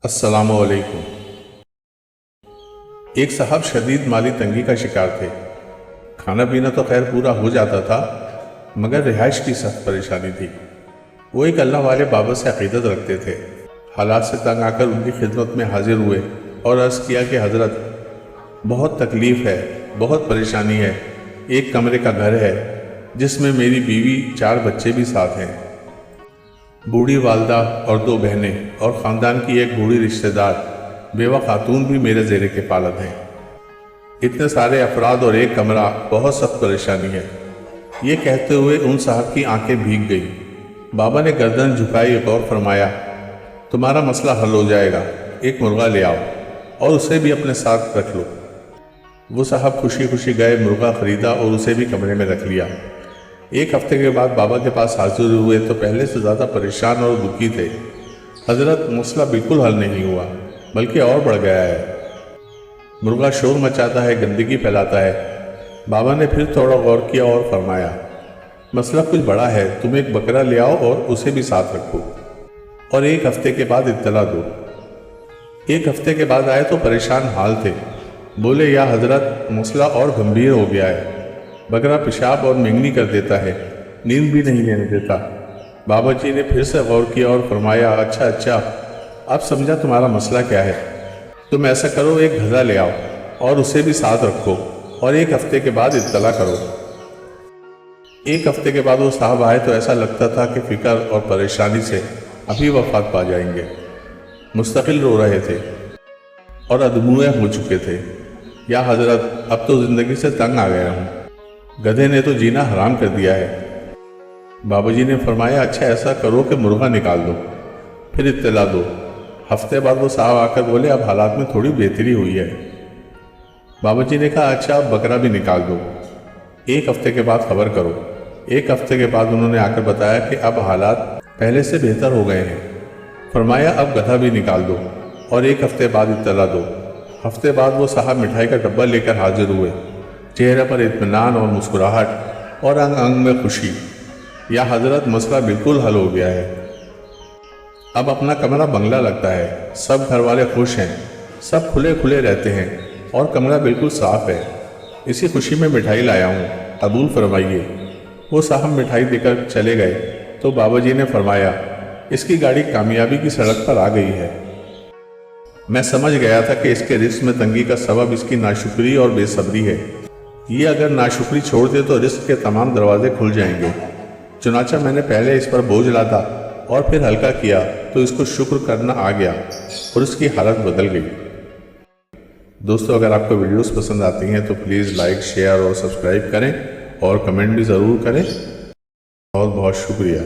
अस्सलाम वालेकुम। एक साहब शदीद माली तंगी का शिकार थे। खाना पीना तो खैर पूरा हो जाता था, मगर रिहाइश की सख्त परेशानी थी। वो एक अल्लाह वाले बाबा से अकीदत रखते थे। हालात से तंग आकर उनकी खिदमत में हाजिर हुए और अर्ज़ किया कि हज़रत, बहुत तकलीफ़ है, बहुत परेशानी है। एक कमरे का घर है जिसमें मेरी बीवी, 4 बच्चे भी साथ हैं। बूढ़ी वालदा और 2 बहनें और ख़ानदान की एक बूढ़ी रिश्तेदार बेवा खातून भी मेरे ज़ेरे किफ़ालत हैं। इतने सारे अफराद और एक कमरा, बहुत सख्त परेशानी है। ये कहते हुए उन साहब की आंखें भीग गई। बाबा ने गर्दन झुकाई और फरमाया, तुम्हारा मसला हल हो जाएगा, एक मुर्गा ले आओ और उसे भी अपने साथ रख लो। वो साहब खुशी खुशी गए, मुर्गा ख़रीदा और उसे भी कमरे में रख लिया। एक हफ्ते के बाद बाबा के पास हाजिर हुए तो पहले से ज़्यादा परेशान और दुखी थे। हज़रत, मसला बिल्कुल हल नहीं हुआ, बल्कि और बढ़ गया है। मुर्गा शोर मचाता है, गंदगी फैलाता है। बाबा ने फिर थोड़ा गौर किया और फरमाया, मसला कुछ बड़ा है, तुम एक बकरा ले आओ और उसे भी साथ रखो और एक हफ्ते के बाद इत्तला दो। एक हफ्ते के बाद आए तो परेशान हाल थे। बोले, या हज़रत, मसला और गंभीर हो गया है। बकरा पेशाब और मेंगनी कर देता है, नींद भी नहीं लेने देता। बाबा जी ने फिर से गौर किया और फरमाया, अच्छा, अब समझा तुम्हारा मसला क्या है। तुम ऐसा करो, एक गधा ले आओ और उसे भी साथ रखो और एक हफ्ते के बाद इत्तला करो। एक हफ्ते के बाद वो साहब आए तो ऐसा लगता था कि फिक्र और परेशानी से अभी वफात पा जाएंगे। मुस्तकिल रो रहे थे और अधमुए हो चुके थे। या हज़रत, अब तो ज़िंदगी से तंग आ गया हूँ, गधे ने तो जीना हराम कर दिया है। बाबा जी ने फरमाया, अच्छा ऐसा करो कि मुर्गा निकाल दो, फिर इत्तला दो। हफ्ते बाद वो साहब आकर बोले, अब हालात में थोड़ी बेहतरी हुई है। बाबा जी ने कहा, अच्छा अब बकरा भी निकाल दो, एक हफ्ते के बाद खबर करो। एक हफ्ते के बाद उन्होंने आकर बताया कि अब हालात पहले से बेहतर हो गए हैं। फरमाया, अब गधा भी निकाल दो और एक हफ्ते बाद इत्तला दो। हफ्ते बाद वो साहब मिठाई का डब्बा लेकर हाजिर हुए, चेहरे पर इत्मीनान और मुस्कुराहट और अंग अंग में खुशी। या हज़रत, मसला बिल्कुल हल हो गया है। अब अपना कमरा बंगला लगता है, सब घर वाले खुश हैं, सब खुले खुले रहते हैं और कमरा बिल्कुल साफ है। इसी खुशी में मिठाई लाया हूँ, कबूल फरमाइए। वो साहब मिठाई देकर चले गए तो बाबा जी ने फरमाया, इसकी गाड़ी कामयाबी की सड़क पर आ गई है। मैं समझ गया था कि इसके रिस्क में तंगी का सबब इसकी नाशुक्री और बेसब्री है। ये अगर नाशुक्री छोड़ दे तो रिस्क के तमाम दरवाजे खुल जाएंगे। चुनाचा मैंने पहले इस पर बोझ लादा और फिर हल्का किया तो इसको शुक्र करना आ गया और इसकी हालत बदल गई। दोस्तों, अगर आपको वीडियोस पसंद आती हैं तो प्लीज़ लाइक, शेयर और सब्सक्राइब करें और कमेंट भी ज़रूर करें। बहुत बहुत शुक्रिया।